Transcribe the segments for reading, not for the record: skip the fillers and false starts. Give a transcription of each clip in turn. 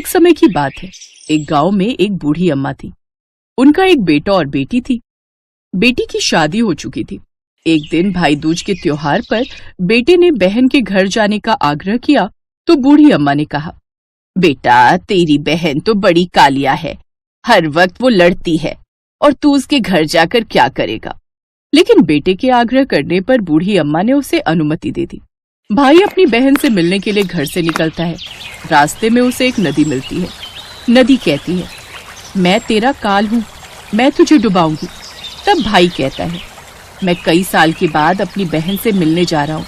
एक समय की बात है। एक गांव में एक बूढ़ी अम्मा थी। उनका एक बेटा और बेटी थी। बेटी की शादी हो चुकी थी। एक दिन भाई दूज के त्योहार पर बेटे ने बहन के घर जाने का आग्रह किया तो बूढ़ी अम्मा ने कहा, बेटा तेरी बहन तो बड़ी कालिया है, हर वक्त वो लड़ती है और तू उसके घर जाकर क्या करेगा। लेकिन बेटे के आग्रह करने पर बूढ़ी अम्मा ने उसे अनुमति दे दी। भाई अपनी बहन से मिलने के लिए घर से निकलता है। रास्ते में उसे एक नदी मिलती है। नदी कहती है, मैं तेरा काल हूँ, मैं तुझे डुबाऊंगी। तब भाई कहता है, मैं कई साल के बाद अपनी बहन से मिलने जा रहा हूँ,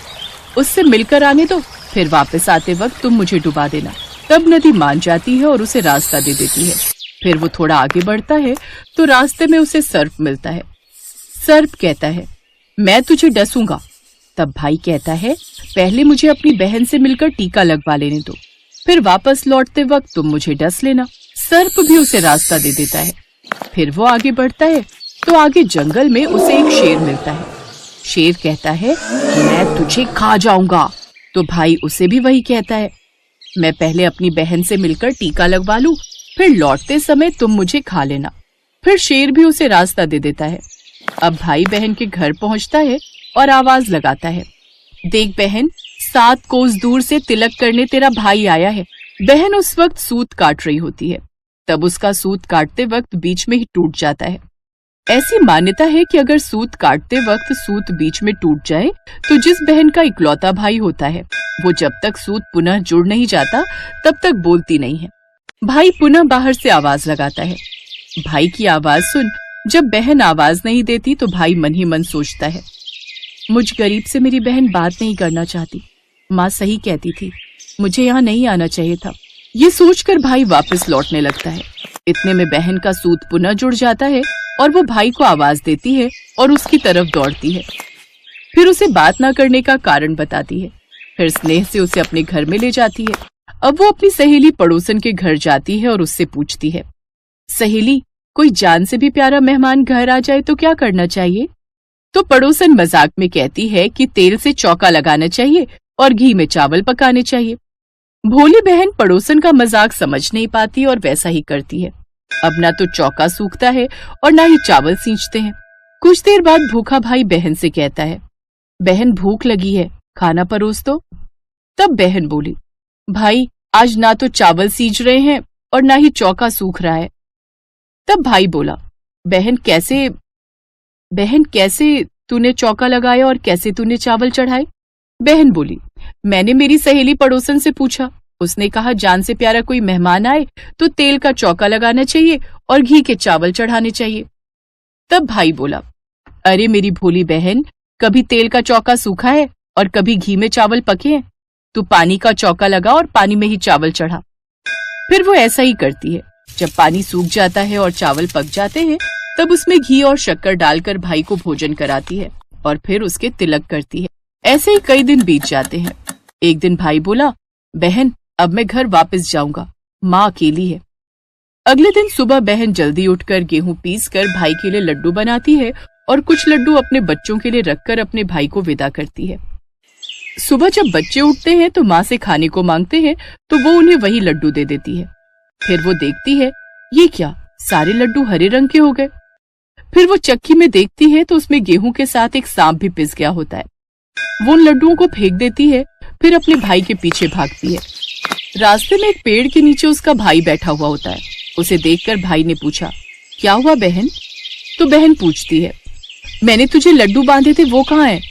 उससे मिलकर आने दो, फिर वापस आते वक्त तुम मुझे डुबा देना। तब नदी मान जाती है और उसे रास्ता दे देती है। फिर वो थोड़ा आगे बढ़ता है तो रास्ते में उसे सर्प मिलता है। सर्प कहता है, मैं तुझे डसूंगा। तब भाई कहता है, पहले मुझे अपनी बहन से मिलकर टीका लगवा लेने दो, फिर वापस लौटते वक्त तुम मुझे डस लेना। सर्प भी उसे रास्ता दे देता है। फिर वो आगे बढ़ता है तो आगे जंगल में उसे एक शेर मिलता है। शेर कहता है, मैं तुझे खा जाऊंगा। तो भाई उसे भी वही कहता है, मैं पहले अपनी बहन से मिलकर टीका लगवा लूं, फिर लौटते समय तुम मुझे खा लेना। फिर शेर भी उसे रास्ता दे देता है। अब भाई बहन के घर पहुंचता है और आवाज लगाता है, देख बहन, 7 कोस दूर से तिलक करने तेरा भाई आया है। बहन उस वक्त सूत काट रही होती है। तब उसका सूत काटते वक्त बीच में ही टूट जाता है। ऐसी मान्यता है कि अगर सूत काटते वक्त सूत बीच में टूट जाए तो जिस बहन का इकलौता भाई होता है वो जब तक सूत पुनः जुड़ नहीं जाता तब तक बोलती नहीं है। भाई पुनः बाहर से आवाज लगाता है। भाई की आवाज सुन जब बहन आवाज नहीं देती तो भाई मन ही मन सोचता है, मुझ गरीब से मेरी बहन बात नहीं करना चाहती। माँ सही कहती थी, मुझे यहाँ नहीं आना चाहिए था। ये सोचकर भाई वापस लौटने लगता है। इतने में बहन का सूत पुनः जुड़ जाता है और वो भाई को आवाज देती है और उसकी तरफ दौड़ती है। फिर उसे बात न करने का कारण बताती है। फिर स्नेह से उसे अपने घर में ले जाती है। अब वो अपनी सहेली पड़ोसन के घर जाती है और उससे पूछती है, सहेली, कोई जान से भी प्यारा मेहमान घर आ जाए तो क्या करना चाहिए? तो पड़ोसन मजाक में कहती है कि तेल से चौका लगाना चाहिए और घी में चावल पकाने चाहिए। भोली बहन पड़ोसन का मजाक समझ नहीं पाती और वैसा ही करती है। अब ना तो चौका सूखता है और ना ही चावल सींचते हैं। कुछ देर बाद भूखा भाई बहन से कहता है, बहन भूख लगी है, खाना परोस दो। तब बहन बोली, भाई आज ना तो चावल सींच रहे हैं और ना ही चौका सूख रहा है। तब भाई बोला, बहन कैसे तूने चौका लगाया और कैसे तूने चावल चढ़ाए? बहन बोली, मैंने मेरी सहेली पड़ोसन से पूछा, उसने कहा जान से प्यारा कोई मेहमान आए तो तेल का चौका लगाना चाहिए और घी के चावल चढ़ाने चाहिए। तब भाई बोला, अरे मेरी भोली बहन, कभी तेल का चौका सूखा है और कभी घी में चावल पके हैं। तू पानी का चौका लगा और पानी में ही चावल चढ़ा। फिर वो ऐसा ही करती है। जब पानी सूख जाता है और चावल पक जाते हैं तब उसमें घी और शक्कर डालकर भाई को भोजन कराती है और फिर उसके तिलक करती है। ऐसे ही कई दिन बीत जाते हैं। एक दिन भाई बोला, बहन अब मैं घर वापस जाऊंगा, माँ अकेली है। अगले दिन सुबह बहन जल्दी उठकर गेहूं पीसकर भाई के लिए लड्डू बनाती है और कुछ लड्डू अपने बच्चों के लिए रखकर अपने भाई को विदा करती है। सुबह जब बच्चे उठते हैं तो माँ से खाने को मांगते हैं तो वो उन्हें वही लड्डू दे देती है। फिर वो देखती है, ये क्या, सारे लड्डू हरे रंग के हो गए। फिर वो चक्की में देखती है तो उसमें गेहूं के साथ एक सांप भी पिस गया होता है। वो उन लड्डुओं को फेंक देती है, फिर अपने भाई के पीछे भागती है। रास्ते में एक पेड़ के नीचे उसका भाई बैठा हुआ होता है। उसे देखकर भाई ने पूछा, क्या हुआ बहन? तो बहन पूछती है, मैंने तुझे लड्डू बांधे थे वो कहाँ हैं?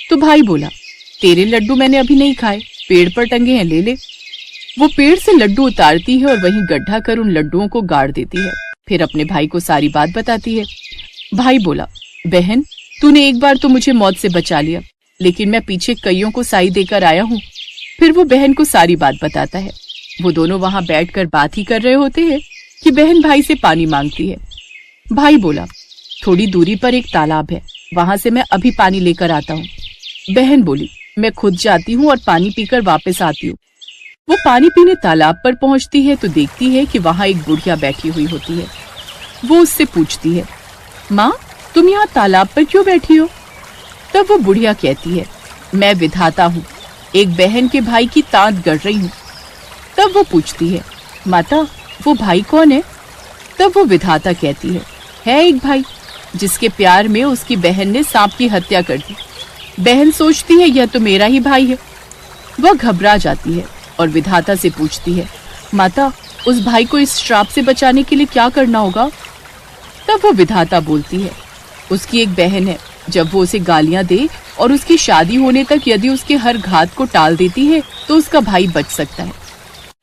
तो भाई बोला, तेरे लड्डू मैंने अभी नहीं खाए, पेड़ पर टंगे हैं, ले ले। वो पेड़ से लड्डू उतारती है और वहीं गड्ढा कर उन लड्डुओं को गाड़ देती है। फिर अपने भाई को सारी बात बताती है। भाई बोला, बहन तूने एक बार तो मुझे मौत से बचा लिया, लेकिन मैं पीछे कईयों को साई देकर आया हूँ। फिर वो बहन को सारी बात बताता है। वो दोनों वहां बैठकर बात ही कर रहे होते हैं कि बहन भाई से पानी मांगती है। भाई बोला, थोड़ी दूरी पर एक तालाब है, वहां से मैं अभी पानी लेकर आता हूँ। बहन बोली, मैं खुद जाती हूँ और पानी पीकर वापस आती हूँ। वो पानी पीने तालाब पर पहुंचती है तो देखती है कि वहां एक बुढ़िया बैठी हुई होती है। वो उससे पूछती है, माँ तुम यहाँ तालाब पर क्यों बैठी हो? तब वो बुढ़िया कहती है, मैं विधाता हूँ, एक बहन के भाई की तांत गढ़ रही हूँ। तब वो पूछती है, माता, वो भाई कौन है? तब वो विधाता कहती है एक भाई जिसके प्यार में उसकी बहन ने सांप की हत्या कर दी। बहन सोचती है यह तो मेरा ही भाई है। वह घबरा जाती है और विधाता से पूछती है, माता, उस भाई को इस श्राप से बचाने के लिए क्या करना होगा? तब वो विधाता बोलती है, उसकी एक बहन है, जब वो उसे गालियां दे और उसकी शादी होने तक यदि उसके हर घात को टाल देती है तो उसका भाई बच सकता है।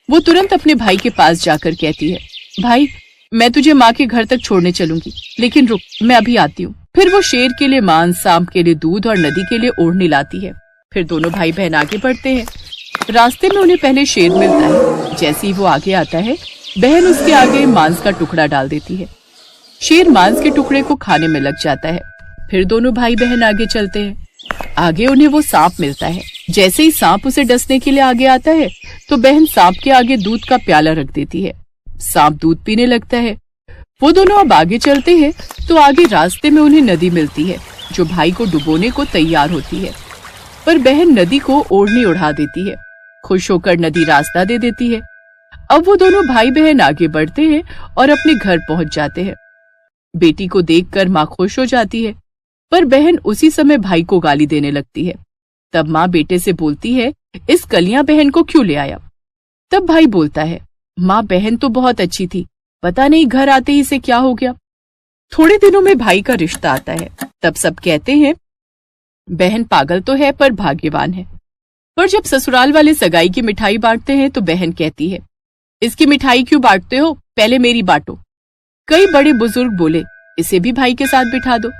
वो तुरंत अपने भाई के पास जाकर कहती है, भाई, मैं तुझे माँ के घर तक छोड़ने चलूंगी, लेकिन रुक, मैं अभी आती हूँ। फिर वो शेर के लिए मांस, सांप के लिए दूध और नदी के लिए ओढ़नी लाती है। फिर दोनों भाई बहन आगे बढ़ते हैं। रास्ते में उन्हें पहले शेर मिलता है। जैसे ही वो आगे आता है, बहन उसके आगे मांस का टुकड़ा डाल देती है। शेर मांस के टुकड़े को खाने में लग जाता है। फिर दोनों भाई बहन आगे चलते हैं। आगे उन्हें वो सांप मिलता है। जैसे ही सांप उसे डसने के लिए आगे आता है तो बहन सांप के आगे दूध का प्याला रख देती है। सांप दूध पीने लगता है। वो दोनों अब आगे चलते हैं तो आगे रास्ते में उन्हें नदी मिलती है जो भाई को डुबोने को तैयार होती है, पर बहन नदी को ओढ़नी उड़ा देती है। खुश होकर नदी रास्ता दे देती है। अब वो दोनों भाई बहन आगे बढ़ते हैं और अपने घर पहुंच जाते हैं। बेटी को देखकर माँ खुश हो जाती है, पर बहन उसी समय भाई को गाली देने लगती है। तब माँ बेटे से बोलती है, इस कलियां बहन को क्यों ले आया? तब भाई बोलता है, माँ, बहन तो बहुत अच्छी थी, पता नहीं घर आते ही इसे क्या हो गया। थोड़े दिनों में भाई का रिश्ता आता है। तब सब कहते हैं, बहन पागल तो है पर भाग्यवान है। पर जब ससुराल वाले सगाई की मिठाई बांटते हैं तो बहन कहती है, इसकी मिठाई क्यों बांटते हो, पहले मेरी बांटो। कई बड़े बुजुर्ग बोले, इसे भी भाई के साथ बिठा दो।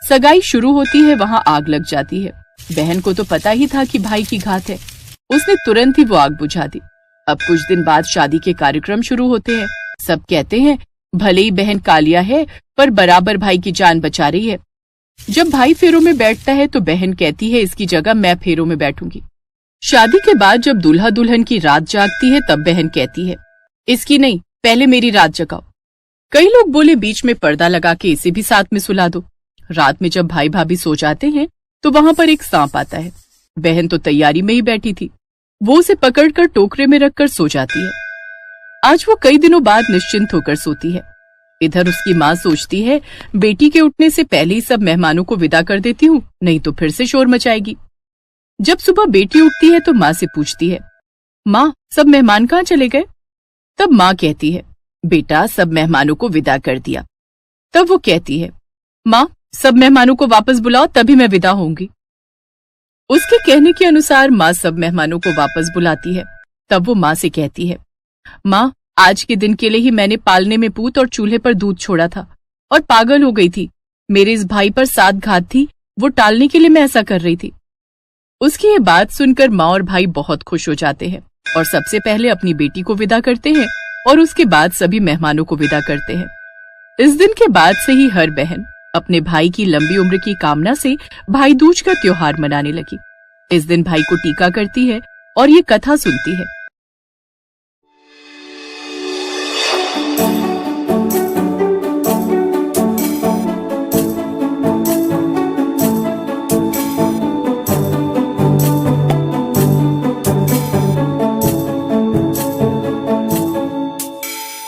सगाई शुरू होती है, वहां आग लग जाती है। बहन को तो पता ही था कि भाई की घात है, उसने तुरंत ही वो आग बुझा दी। अब कुछ दिन बाद शादी के कार्यक्रम शुरू होते हैं। सब कहते हैं, भले ही बहन कालिया है पर बराबर भाई की जान बचा रही है। जब भाई फेरों में बैठता है तो बहन कहती है, इसकी जगह मैं फेरों में बैठूंगी। शादी के बाद जब दूल्हा दुल्हन की रात जागती है तब बहन कहती है, इसकी नहीं, पहले मेरी रात जगाओ। कई लोग बोले, बीच में पर्दा लगा के इसे भी साथ में सुला दो। रात में जब भाई भाभी सो जाते हैं तो वहां पर एक सांप आता है। बहन तो तैयारी में ही बैठी थी, वो उसे पकड़कर टोकरे में रखकर सो जाती है। आज वो कई दिनों बाद निश्चिंत होकर सोती है। इधर उसकी माँ सोचती है, बेटी के उठने से पहले ही सब मेहमानों को विदा कर देती हूँ, नहीं तो फिर से शोर मचाएगी। जब सुबह बेटी उठती है तो माँ से पूछती है, माँ, सब मेहमान कहाँ चले गए? तब माँ कहती है, बेटा, सब मेहमानों को विदा कर दिया। तब वो कहती है, माँ, सब मेहमानों को वापस बुलाओ, तभी मैं विदा होंगी। उसके कहने के अनुसार माँ सब मेहमानों को वापस बुलाती है। तब वो माँ से कहती है, माँ, आज के दिन के लिए ही मैंने पालने में पूत और चूल्हे पर दूध छोड़ा था और पागल हो गई थी। मेरे इस भाई पर 7 घात थी, वो टालने के लिए मैं ऐसा कर रही थी। उसकी ये बात सुनकर माँ और भाई बहुत खुश हो जाते हैं और सबसे पहले अपनी बेटी को विदा करते हैं और उसके बाद सभी मेहमानों को विदा करते हैं। इस दिन के बाद से ही हर बहन अपने भाई की लंबी उम्र की कामना से भाई दूज का त्योहार मनाने लगी। इस दिन भाई को टीका करती है और ये कथा सुनती है।